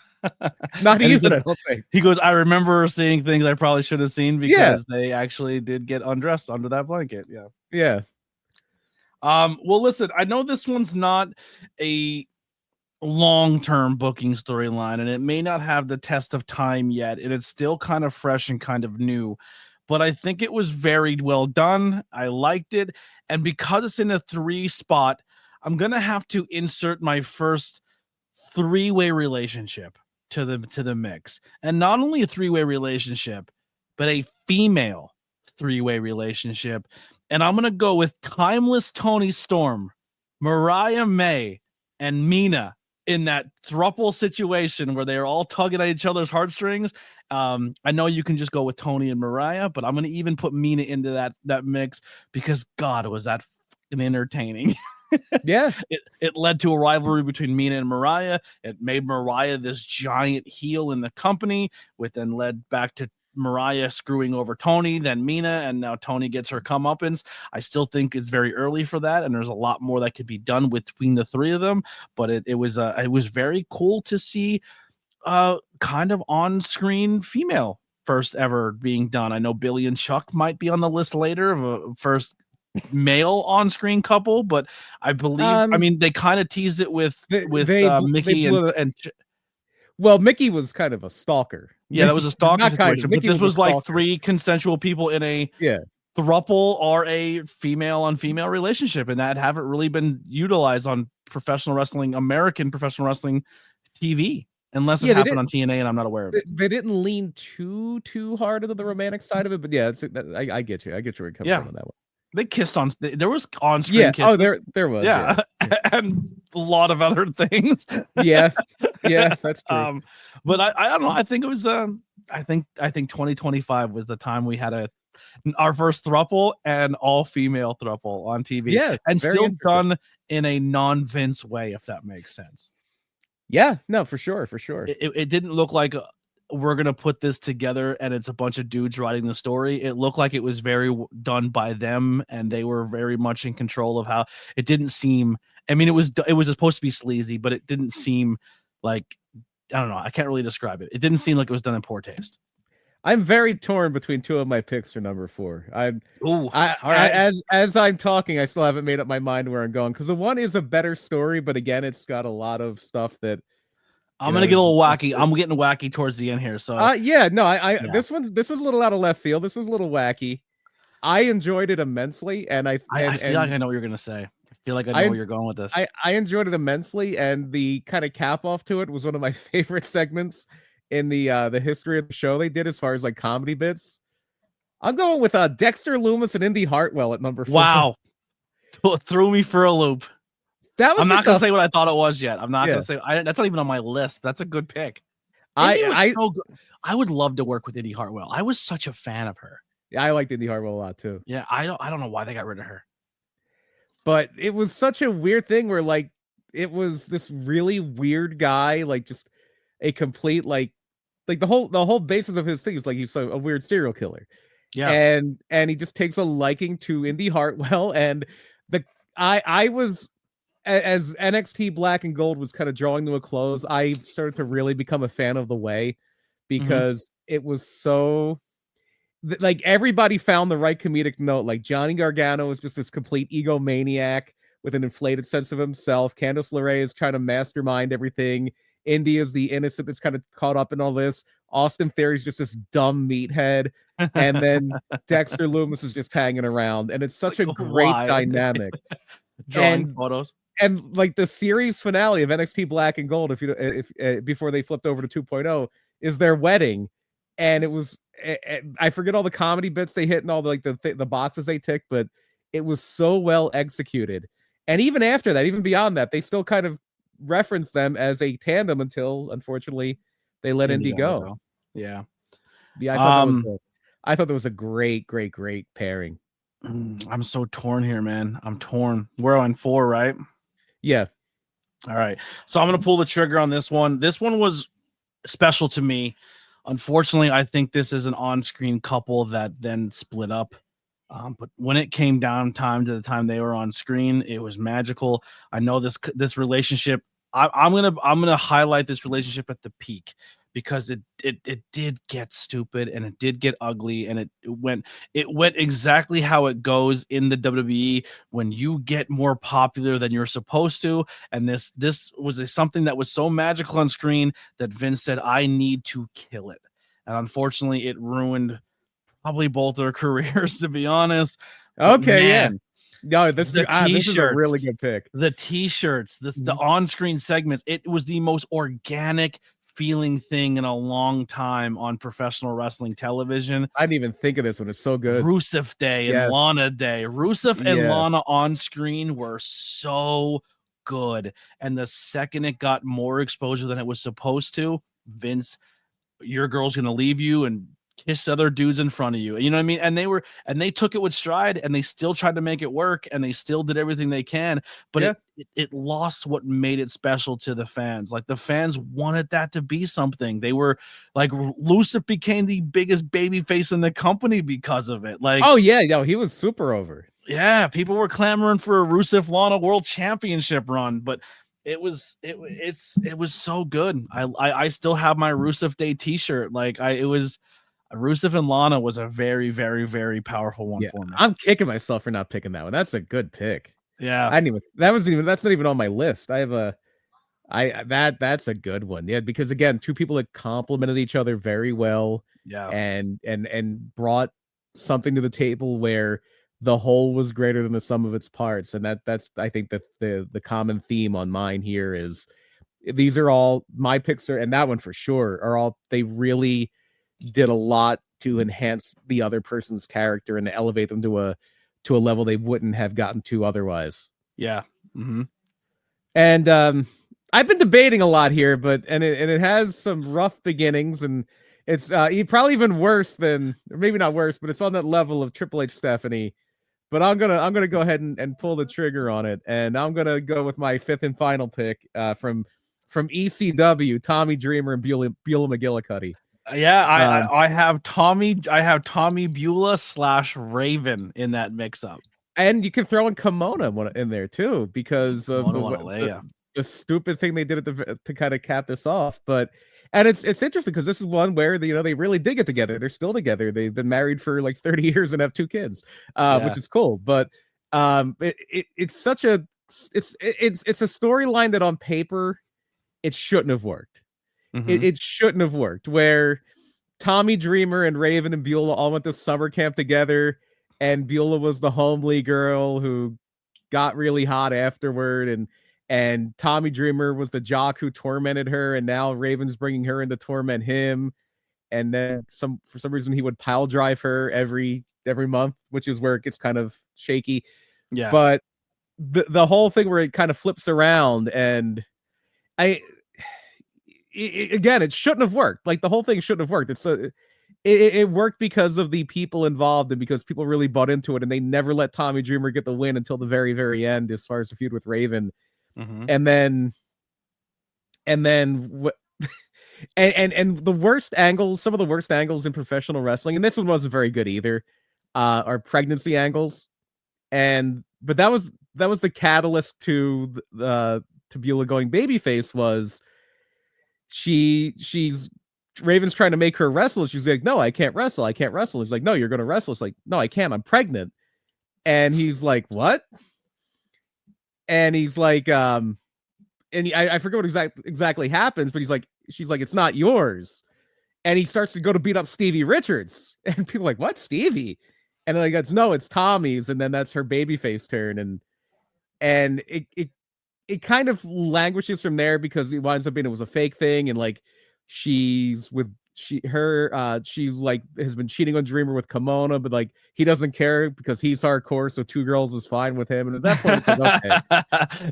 Not even. I don't think. He goes, I remember seeing things I probably should have seen, because they actually did get undressed under that blanket. Yeah. Well, listen, I know this one's not a long-term booking storyline, and it may not have the test of time yet, and it's still kind of fresh and kind of new, but I think it was very well done. I liked it, and because it's in a 3 spot, I'm gonna have to insert my first 3-way relationship to the mix, and not only a 3-way relationship, but a female 3-way relationship. And I'm gonna go with timeless Toni Storm, Mariah May, and Mina in that throuple situation where they're all tugging at each other's heartstrings. I know you can just go with Toni and Mariah, but I'm going to even put Mina into that mix, because God, was that fucking entertaining. Yeah. It led to a rivalry between Mina and Mariah. It made Mariah this giant heel in the company, which then led back to Mariah screwing over Toni, then Mina, and now Toni gets her comeuppance. I still think it's very early for that, and there's a lot more that could be done between the 3 of them. But it was very cool to see kind of on-screen female first ever being done. I know Billy and Chuck might be on the list later of a first male on-screen couple, but I believe they kind of teased it with Mickey and well, Mickey was kind of a stalker. Yeah, that was a stalker situation. But this was like 3 consensual people in a thruple are a female on female relationship, and that haven't really been utilized on professional wrestling, American professional wrestling TV, unless it happened on TNA, and I'm not aware of it. They didn't lean too hard into the romantic side of it, but yeah, I get you. I get where you're coming from on that one. They kissed on. There was on-screen kisses. Oh, there was. Yeah. And a lot of other things. Yeah, that's true. But I don't know. I think it was. I think 2025 was the time we had our first throuple and all-female throuple on TV. Yeah, and still done in a non-Vince way, if that makes sense. Yeah, no, for sure. It didn't look like we're gonna put this together and it's a bunch of dudes writing the story. It looked like it was very done by them, and they were very much in control of how it didn't seem. I mean, it was supposed to be sleazy, but it didn't seem like, I don't know. I can't really describe it. It didn't seem like it was done in poor taste. I'm very torn between two of my picks for number 4. All right. As I'm talking, I still haven't made up my mind where I'm going, because the one is a better story, but again, it's got a lot of stuff that I'm gonna get a little wacky. I'm getting wacky towards the end here. So this was a little out of left field. This was a little wacky. I enjoyed it immensely, and I feel like I know what you're gonna say. I feel like I know where you're going with this. I enjoyed it immensely, and the kind of cap off to it was one of my favorite segments in the history of the show they did, as far as like comedy bits. I'm going with Dexter Lumis and Indy Hartwell at number 4. Wow, threw me for a loop. I'm not gonna say what I thought it was yet. I'm not gonna say that's not even on my list. That's a good pick. I would love to work with Indy Hartwell. I was such a fan of her. Yeah, I liked Indy Hartwell a lot too. Yeah, I don't know why they got rid of her. But it was such a weird thing where like it was this really weird guy, like just a complete like the whole basis of his thing is like he's a weird serial killer. Yeah. And he just takes a liking to Indy Hartwell, and I was, as NXT Black and Gold was kind of drawing to a close, I started to really become a fan of The Way, because it was so like everybody found the right comedic note. Like Johnny Gargano is just this complete egomaniac with an inflated sense of himself. Candice LeRae is trying to mastermind everything. Indy is the innocent that's kind of caught up in all this. Austin Theory's just this dumb meathead. And then Dexter Lumis is just hanging around. And it's such a great dynamic. Drawing photos. And like the series finale of NXT Black and Gold, if before they flipped over to 2.0, is their wedding. And it was, I forget all the comedy bits they hit and all the boxes they ticked, but it was so well executed. And even after that, even beyond that, they still kind of reference them as a tandem until, unfortunately, they let Indy go. Yeah. I thought that was a great pairing. I'm so torn here, man. I'm torn. We're on 4, right? Yeah. All right. So I'm going to pull the trigger on this one. This one was special to me. Unfortunately, I think this is an on-screen couple that then split up. But when it came down to the time they were on screen, it was magical. I know this relationship. I'm gonna highlight this relationship at the peak, because it did get stupid and it did get ugly, and it went exactly how it goes in the WWE when you get more popular than you're supposed to. And this was something that was so magical on screen that Vince said, I need to kill it. And unfortunately, it ruined probably both their careers, to be honest. Okay, man, no, this is a really good pick. The t-shirts, the on-screen segments, it was the most organic feeling thing in a long time on professional wrestling television. I didn't even think of this one. It's so good. Rusev Day and Lana Day. Rusev and Lana on screen were so good. And the second it got more exposure than it was supposed to, Vince, your girl's going to leave you and kiss other dudes in front of you. You know what I mean? And they took it with stride, and they still tried to make it work, and they still did everything they can, but it lost what made it special to the fans. Like the fans wanted that to be something. They were like, Rusev became the biggest baby face in the company because of it. Like, oh yeah, no, he was super over. Yeah, people were clamoring for a Rusev Lana World Championship run, but it was so good. I still have my Rusev Day t-shirt. Like Rusev and Lana was a very, very, very powerful one for me. I'm kicking myself for not picking that one. That's a good pick. Yeah. That's not even on my list. That's a good one. Yeah, because again, two people that complemented each other very well. Yeah. And brought something to the table where the whole was greater than the sum of its parts. And that's I think that the common theme on mine here is these are all my picks and that one for sure are all, they really did a lot to enhance the other person's character and to elevate them to a level they wouldn't have gotten to otherwise. Yeah. Mm-hmm. And I've been debating a lot here, but it has some rough beginnings, and it's probably even worse than, or maybe not worse, but it's on that level of Triple H Stephanie. But I'm gonna go ahead and pull the trigger on it, and I'm gonna go with my fifth and final pick from ECW, Tommy Dreamer and Beulah McGillicuddy. Yeah, I have Tommy Beulah / Raven in that mix up. And you can throw in Kimona in there too, because of the stupid thing they did to kind of cap this off. And it's interesting because this is one where they really did get together. They're still together. They've been married for like 30 years and have 2 kids, which is cool. But it's such a it's a storyline that on paper it shouldn't have worked. Mm-hmm. It shouldn't have worked. Where Tommy Dreamer and Raven and Beulah all went to summer camp together. And Beulah was the homely girl who got really hot afterward, and Tommy Dreamer was the jock who tormented her, and now Raven's bringing her in to torment him. And then for some reason he would pile drive her every month, which is where it gets kind of shaky. Yeah. But the whole thing where it kind of flips around, and again, it shouldn't have worked. Like the whole thing shouldn't have worked. It worked because of the people involved and because people really bought into it, and they never let Tommy Dreamer get the win until the very, very end as far as the feud with Raven. Mm-hmm. And the worst angles, some of the worst angles in professional wrestling, and this one wasn't very good either, are pregnancy angles. But that was the catalyst to Beulah going babyface. Was she's Raven's trying to make her wrestle. She's like, no, I can't wrestle. He's like, no, you're going to wrestle. It's like, no, I can't. I'm pregnant. And he's like, what? And he's like, and I forget what exactly happens, but she's like, it's not yours. And he starts to go to beat up Stevie Richards. And people are like, what, Stevie? And then no, it's Tommy's. And then that's her babyface turn. And it kind of languishes from there because it winds up being, it was a fake thing. And like, she has been cheating on Dreamer with Kimona, but like he doesn't care because he's hardcore, so 2 girls is fine with him. And at that point, it's like, okay,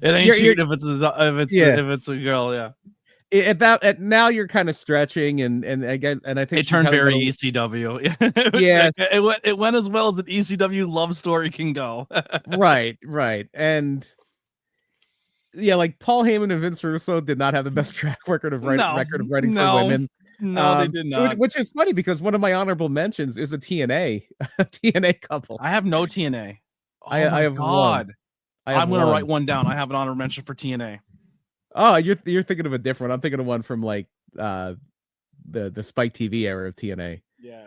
it ain't cheating if it's a girl, yeah. Now you're kind of stretching, and again, and I think it turned very ECW. Yeah, it went as well as an ECW love story can go. right, and. Yeah, like Paul Heyman and Vince Russo did not have the best track record of writing for women. No, they did not. Which is funny because one of my honorable mentions is a TNA couple. I have no TNA. Oh, I have one. I'm going to write one down. I have an honorable mention for TNA. Oh, you're thinking of a different. I'm thinking of one from like the Spike TV era of TNA. Yeah.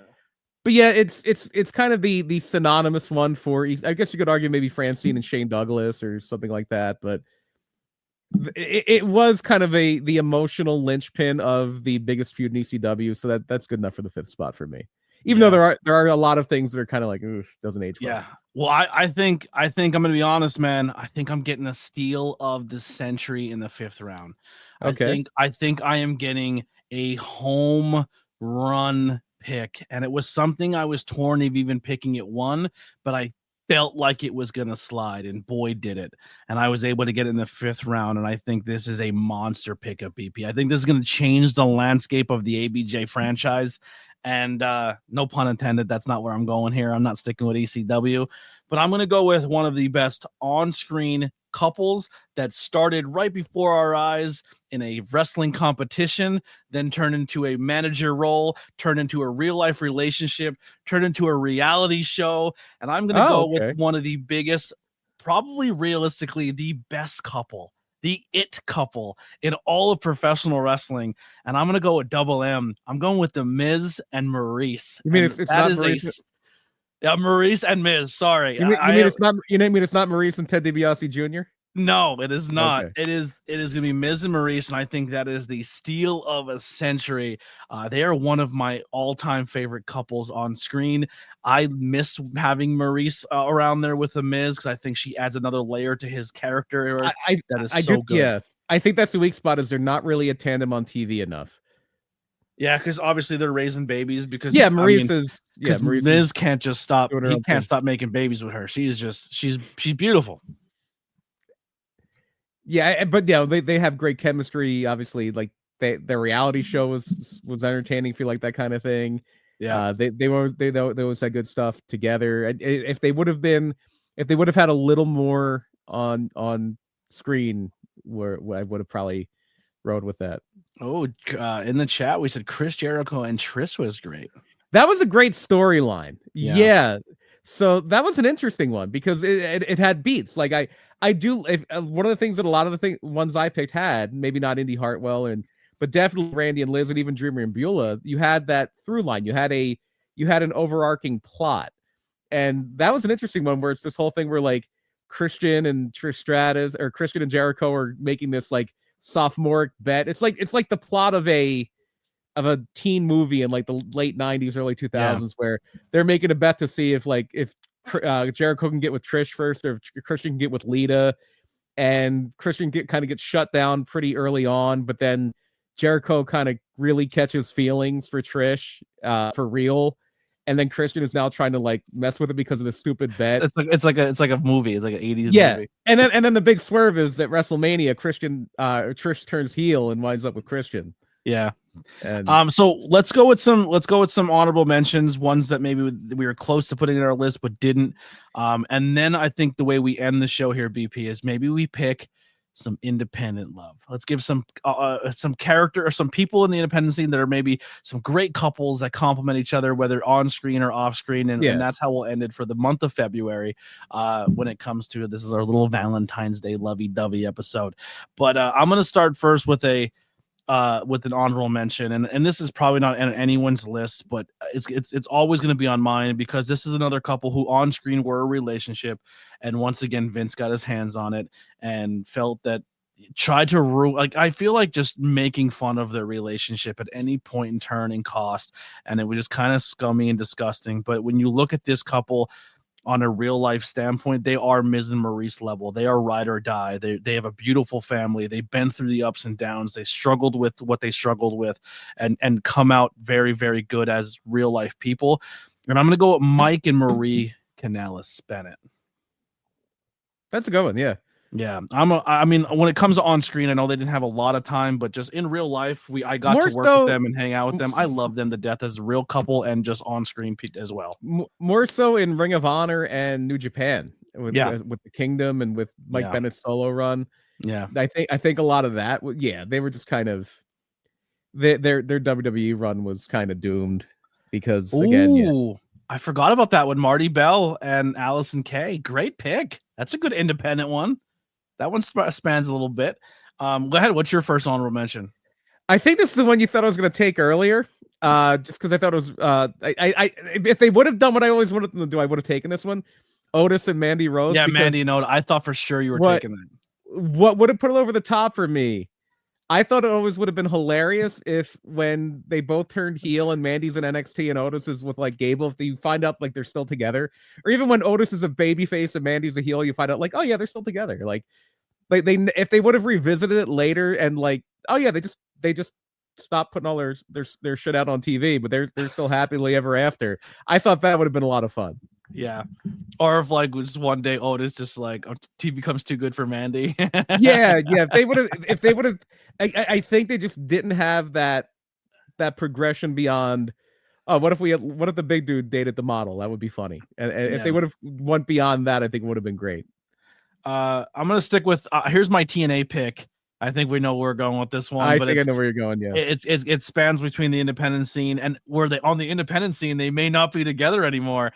But yeah, it's kind of the synonymous one for. I guess you could argue maybe Francine and Shane Douglas or something like that, but. It was kind of the emotional linchpin of the biggest feud in ECW, so that's good enough for the 5th spot for me. Even though there are a lot of things that are kind of like, oof, doesn't age well. Yeah. Well, I think I'm gonna be honest, man. I think I'm getting a steal of the century in the 5th round. Okay. I think I am getting a home run pick, and it was something I was torn of even picking at 1, but I felt like it was gonna slide, and boy did it. And I was able to get it in the 5th round, and I think this is a monster pickup, BP. I think this is gonna change the landscape of the ABJ franchise. And no pun intended, that's not where I'm going here. I'm not sticking with ECW, but I'm gonna go with one of the best on-screen couples that started right before our eyes in a wrestling competition, then turned into a manager role, turned into a real life relationship, turned into a reality show. And I'm going to go with one of the biggest, probably realistically the best couple, the it couple in all of professional wrestling. And I'm going to go with Double M. I'm going with the Miz and Maurice. You mean it's not Maurice? Yeah, Maurice and Miz. Sorry, you mean it's not Maurice and Ted DiBiase Jr.? No, it is not. Okay. It is gonna be Miz and Maurice, and I think that is the steal of a century. They are one of my all-time favorite couples on screen. I miss having Maurice around there with the Miz because I think she adds another layer to his character that is so good. Yeah, I think that's the weak spot is they're not really a tandem on TV enough. Yeah, because obviously they're raising babies because Maurice Miz can't just stop. He can't thing. stop making babies with her. She's beautiful. Yeah, but yeah, they have great chemistry. Obviously, like their reality show was entertaining. Feel like that kind of thing. Yeah, they always had good stuff together. If they would have had a little more on screen, where I would have probably rode with that. Oh, in the chat we said Chris Jericho and Trish was great. That was a great storyline. Yeah. So that was an interesting one because it had beats. Like I do one of the things that a lot of the ones I picked had, maybe not Indy Hartwell but definitely Randy and Liz and even Dreamer and Beulah, you had that through line. You had an overarching plot. And that was an interesting one where it's this whole thing where like Christian and Trish Stratus or Christian and Jericho are making this like sophomoric bet. It's like the plot of a teen movie in like the late 90s, early 2000s, where they're making a bet to see if Jericho can get with Trish first or if Christian can get with Lita. And Christian kind of gets shut down pretty early on, but then Jericho kind of really catches feelings for Trish for real. And then Christian is now trying to like mess with it because of the stupid bet. It's like a movie. It's like an 80s movie. And then the big swerve is at WrestleMania, Trish turns heel and winds up with Christian. Yeah. And so let's go with some honorable mentions, ones that maybe we were close to putting in our list but didn't. And then I think the way we end the show here, BP, is maybe we pick some independent love. Let's give some character or some people in the independent scene that are maybe some great couples that complement each other, whether on screen or off screen. And that's how we'll end it for the month of February. When it comes to this is our little Valentine's Day lovey-dovey episode. But I'm going to start first with an honorable mention, and this is probably not on anyone's list, but it's always going to be on mine because this is another couple who on screen were a relationship, and once again Vince got his hands on it and felt that tried to ruin. Like I feel like just making fun of their relationship at any point in turn and cost, and it was just kind of scummy and disgusting. But when you look at this couple on a real life standpoint, they are Miz and Maurice level. They are ride or die. They have a beautiful family. They've been through the ups and downs. They struggled with what they struggled with and come out very, very good as real life people. And I'm going to go with Mike and Marie Kanellis Bennett. That's a good one. Yeah. Yeah. I mean, when it comes to on screen, I know they didn't have a lot of time, but just in real life, I got to work with them and hang out with them. I love them to death as a real couple and just on screen as well. More so in Ring of Honor and New Japan with the Kingdom and with Mike Bennett's solo run. Yeah. I think a lot of that. They were just kind of their WWE run was kind of doomed because I forgot about that with Marty Bell and Allison Kay. Great pick. That's a good independent one. That one spans a little bit. Go ahead. What's your first honorable mention? I think this is the one you thought I was going to take earlier. Just because I thought it was. If they would have done what I always wanted them to do, I would have taken this one. Otis and Mandy Rose. Yeah, Mandy and Otis. I thought for sure you were taking that. What would have put it over the top for me? I thought it always would have been hilarious if when they both turned heel and Mandy's in NXT and Otis is with like Gable, if you find out like they're still together, or even when Otis is a babyface and Mandy's a heel, you find out like, oh yeah, they're still together. Like they if they would have revisited it later and like, oh yeah, they just stopped putting all their shit out on TV, but they're still happily ever after. I thought that would have been a lot of fun. Yeah. Or if like just one day Otis just like TV becomes too good for Mandy. yeah. If they would have I think they just didn't have that progression beyond what if the big dude dated the model? That would be funny. And if they would have went beyond that, I think it would have been great. I'm gonna stick with here's my TNA pick. I think we know where we're going with this one. I know where you're going. Yeah, it spans between the independent scene and where they on the independent scene they may not be together anymore.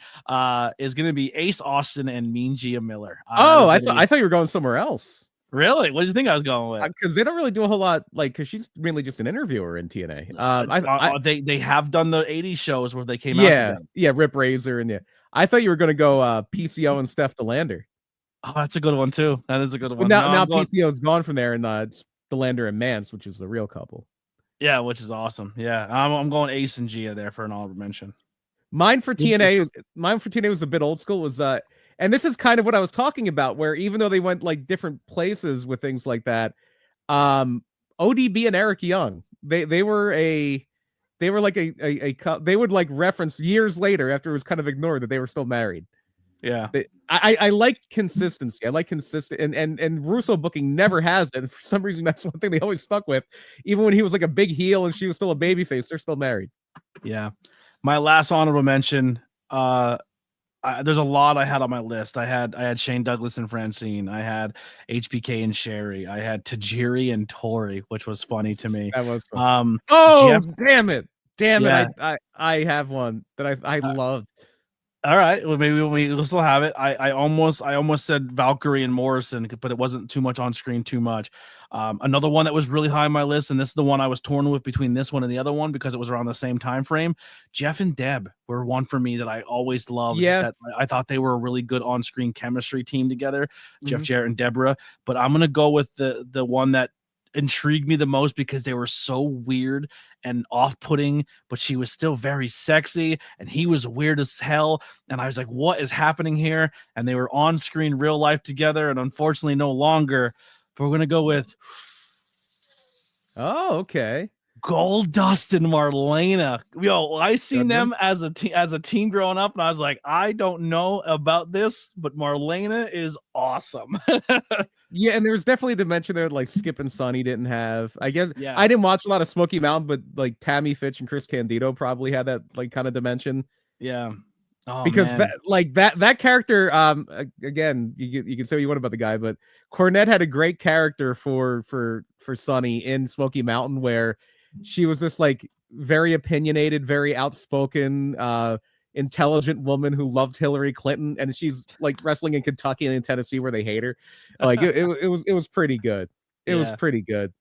Is going to be Ace Austin and Mean Gia Miller. I thought you were going somewhere else. Really? What did you think I was going with? Because they don't really do a whole lot. Like, because she's mainly just an interviewer in TNA. They have done the '80s shows where they came out. Yeah, Rip Razor and I thought you were going to go PCO and Steph DeLander. Oh, that's a good one too. That is a good But one. now No, now I'm going, PCO's gone from there, and it's Delander and Mance, which is the real couple. yeah, which is awesome. Yeah, I'm going Ace and Gia there for an honorable mention. Mine for TNA was a bit old school. Was and this is kind of what I was talking about, where even though they went like different places with things like that, ODB and Eric Young, they were like they would like reference years later after it was kind of ignored that they were still married. Yeah. I like consistency. I like consistent, and Russo booking never has it. For some reason, that's one thing they always stuck with. Even when he was like a big heel and she was still a babyface, they're still married. Yeah. My last honorable mention, there's a lot I had on my list. I had Shane Douglas and Francine. I had HBK and Sherry. I had Tajiri and Tori, which was funny to me. That was fun. Oh, Jeff, damn it. Yeah. I have one that I loved. All right, well, maybe we'll still have it. I almost said Valkyrie and Morrison, but it wasn't too much on screen, too much. Another one that was really high on my list, and this is the one I was torn with between this one and the other one because it was around the same time frame. Jeff and Deb were one for me that I always loved. Yeah. That I thought they were a really good on-screen chemistry team together, Jeff Jarrett and Deborah. But I'm gonna go with the one that intrigued me the most because they were so weird and off-putting, but she was still very sexy and he was weird as hell, and I was like, what is happening here? And they were on screen real life together, and unfortunately no longer. But we're gonna go with okay, Goldust and Marlena. Yo, I seen them as a team growing up, and I was like, I don't know about this, but Marlena is awesome. Yeah, and there's definitely the mention there like Skip and Sonny didn't have. I guess I didn't watch a lot of Smoky Mountain, but like Tammy Fitch and Chris Candido probably had that like kind of dimension. Yeah. Oh, because man. that character, again, you can say what you want about the guy, but Cornette had a great character for Sonny in Smoky Mountain, where she was this like very opinionated, very outspoken, intelligent woman who loved Hillary Clinton, and she's like wrestling in Kentucky and in Tennessee where they hate her. Like it was pretty good. It was pretty good.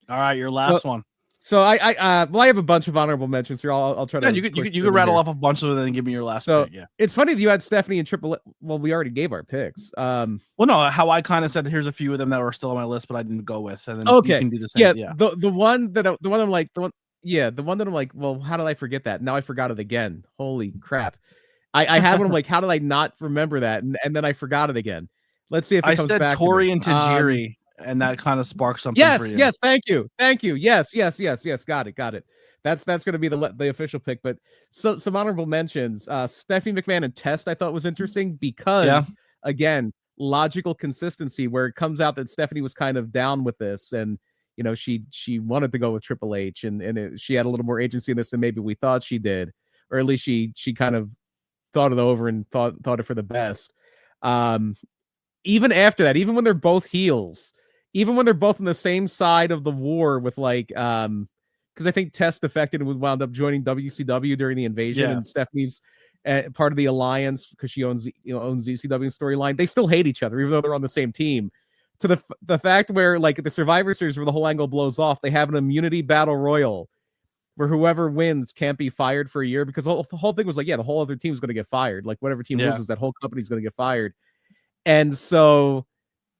All right, your last one. So I have a bunch of honorable mentions here. I'll try to. You can rattle off a bunch of them and give me your last pick. Yeah, it's funny that you had Stephanie and Triple. Well, we already gave our picks. Well, no, how I kind of said here's a few of them that were still on my list, but I didn't go with. And then okay, you can do the same. Yeah. The one that I'm like well, how did I forget that? Now I forgot it again. Holy crap! I had one. I'm like, how did I not remember that? And then I forgot it again. Let's see if it comes back. I said Tori and Tajiri. And that kind of sparked something for you. Yes, thank you. Yes. Got it. That's going to be the official pick. But so some honorable mentions. Stephanie McMahon and Test I thought was interesting because again, logical consistency where it comes out that Stephanie was kind of down with this, and you know she wanted to go with Triple H, and she had a little more agency in this than maybe we thought she did, or at least she kind of thought it over and thought it for the best. Even after that, even when they're both heels. Even when they're both on the same side of the war with like, because I think Test defected and wound up joining WCW during the invasion, and Stephanie's part of the alliance because she owns ECW storyline. They still hate each other, even though they're on the same team. To the fact where like the Survivor Series, where the whole angle blows off, they have an immunity battle royal where whoever wins can't be fired for a year, because the whole thing was like, the whole other team's going to get fired. Like whatever team loses, that whole company's going to get fired. And so.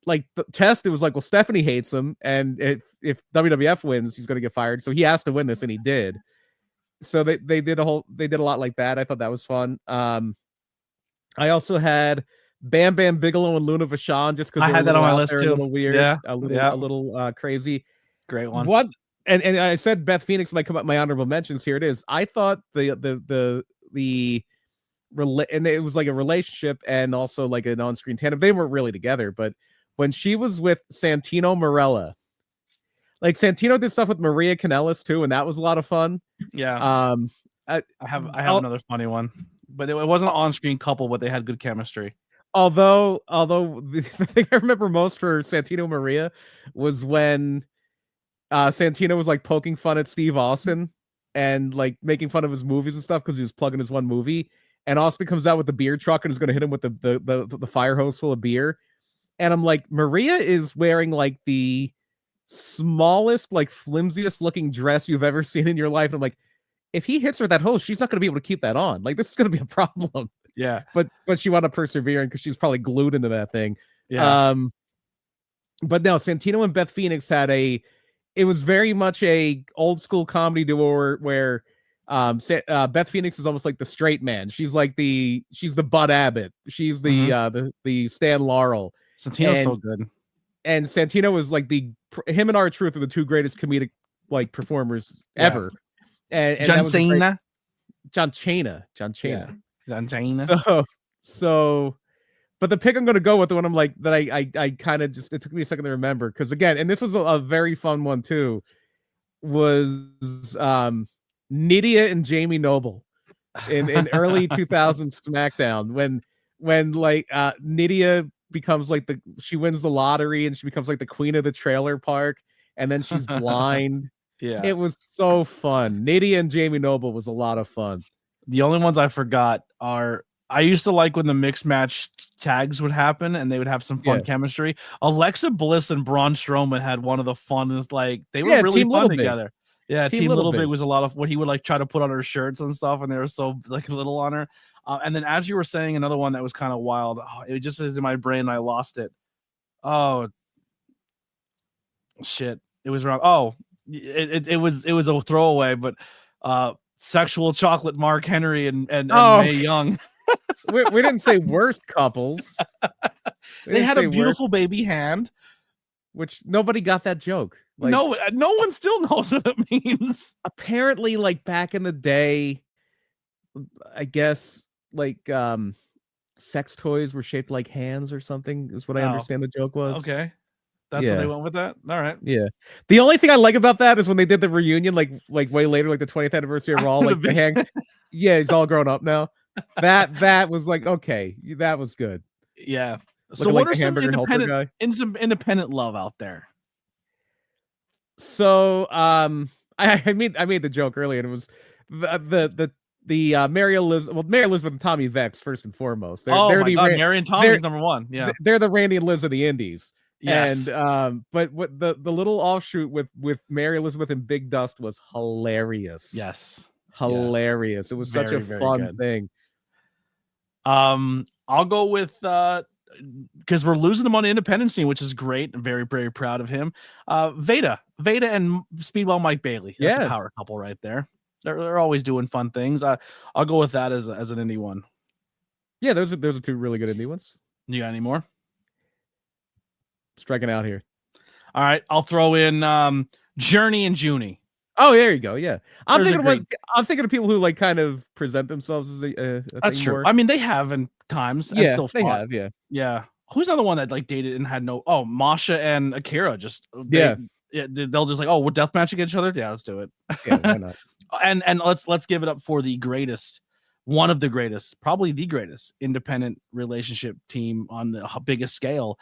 Like the Test, it was like, well, Stephanie hates him, and if WWF wins, he's going to get fired. So he has to win this, and he did. So they did a lot like that. I thought that was fun. I also had Bam Bam Bigelow and Luna Vachon, just because I had that on my list too. A little weird, a little crazy. Great one. What? And I said Beth Phoenix might come up my honorable mentions. Here it is. I thought and it was like a relationship and also like an on-screen tandem. They weren't really together, but when she was with Santino Marella, like Santino did stuff with Maria Kanellis too, and that was a lot of fun. Yeah. I have another funny one, but it wasn't an on-screen couple, but they had good chemistry. Although the thing I remember most for Santino Maria was when Santino was like poking fun at Steve Austin and like making fun of his movies and stuff because he was plugging his one movie, and Austin comes out with the beer truck and is going to hit him with the fire hose full of beer. And I'm like, Maria is wearing like the smallest, like flimsiest looking dress you've ever seen in your life. And I'm like, if he hits her that hose, she's not going to be able to keep that on. Like, this is going to be a problem. Yeah. But she wound up persevering because she was probably glued into that thing. Yeah. But no, Santino and Beth Phoenix it was very much a old school comedy duo where Beth Phoenix is almost like the straight man. She's the Bud Abbott. She's the Stan Laurel. Santino's so good. And Santino was like him and R-Truth are the two greatest comedic like performers ever. And John Cena. John Cena. Yeah. John Cena. So but the pick I'm going to go with, the one I'm like that I kind of just, it took me a second to remember, because again, and this was a very fun one too, was Nydia and Jamie Noble in early 2000s SmackDown when like Nydia becomes like she wins the lottery and she becomes like the queen of the trailer park, and then she's blind. Yeah, it was so fun. Nydia and Jamie Noble was a lot of fun. The only ones I forgot are, I used to like when the mixed match tags would happen and they would have some fun chemistry. Alexa Bliss and Braun Strowman had one of the funnest, like they were really fun together. Yeah, Team Little Big was a lot of what he would like try to put on her shirts and stuff, and they were so like little on her. And then as you were saying, another one that was kind of wild. Oh, it just is in my brain and I lost it. Oh shit. It was wrong. Oh, it was a throwaway, but Sexual Chocolate Mark Henry and Mae Young. we didn't say worst couples. They had a beautiful baby hand, which nobody got that joke. Like, no one still knows what it means. Apparently, like back in the day, I guess like sex toys were shaped like hands or something is what I understand the joke was. Okay. That's what they went with that? All right. Yeah. The only thing I like about that is when they did the reunion, like way later, like the 20th anniversary of Raw, like the hand. Yeah, he's all grown up now. That was like, okay, that was good. Yeah. So what are some independent love out there? So I made the joke earlier, and it was the Mary Elizabeth and Tommy Vex first and foremost. Mary and Tommy's number one. Yeah, they're the Randy and Liz of the Indies. Yes. And but what the little offshoot with Mary Elizabeth and Big Dust was hilarious. Yes, hilarious. It was such a fun thing. I'll go with because we're losing him on the independent scene, which is great. I'm very, very proud of him. Veda and Speedball Mike Bailey. That's a power couple right there. They're always doing fun things. I'll go with that as an indie one. Yeah, those are two really good indie ones. You got any more? Striking out here. All right, I'll throw in Journey and Junie. Oh, there you go. Yeah, I'm thinking of people who like kind of present themselves as a that's true. More. I mean, they have in times. Yeah, still they have. Yeah, yeah. Who's another one that like dated and had no? Oh, Masha and Akira just they'll just like, oh, we'll deathmatch against each other. Yeah, let's do it. Yeah, why not? and let's give it up for the greatest, one of the greatest, probably the greatest independent relationship team on the biggest scale.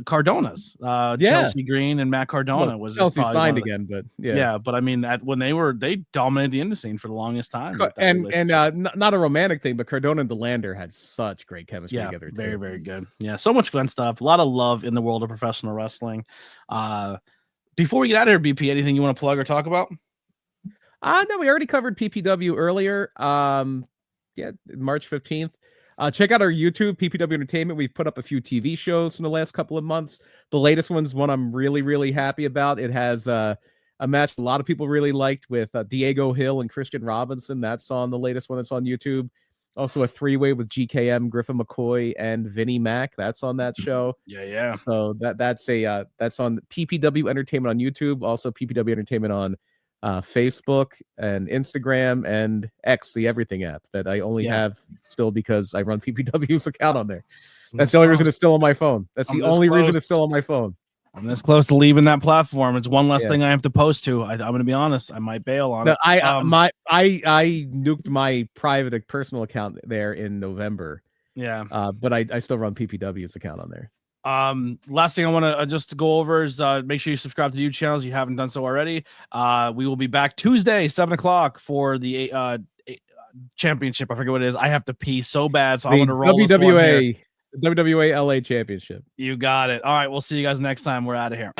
Cardona's Chelsea Green and Matt Cardona was Chelsea signed again, but but I mean when they dominated the indie scene for the longest time, and not a romantic thing, but Cardona and DeLander had such great chemistry together. Very, very good. Yeah, so much fun stuff. A lot of love in the world of professional wrestling. Before we get out of here, BP, anything you want to plug or talk about? No, we already covered PPW earlier. March 15th. Check out our YouTube, PPW Entertainment. We've put up a few TV shows in the last couple of months. The latest one's one I'm really, really happy about. It has a match a lot of people really liked with Diego Hill and Christian Robinson. That's on the latest one that's on YouTube. Also a three-way with GKM, Griffin McCoy, and Vinnie Mac. That's on that show. Yeah. So that's on PPW Entertainment on YouTube. Also PPW Entertainment on Facebook and Instagram and X, the everything app that I only have still because I run PPW's account on there. That's the only reason it's still on my phone. That's the only reason it's still on my phone. I'm this close to leaving that platform. It's one less thing I have to post to. I'm going to be honest. I might bail on it. I nuked my private personal account there in November. Yeah. But I still run PPW's account on there. Last thing I want to just go over is make sure you subscribe to the YouTube channels if you haven't done so already. We will be back Tuesday 7:00 for the championship. I forget what it is. I have to pee so bad, so I'm going to roll WWA LA Championship. You got it. All right, we'll see you guys next time. We're out of here.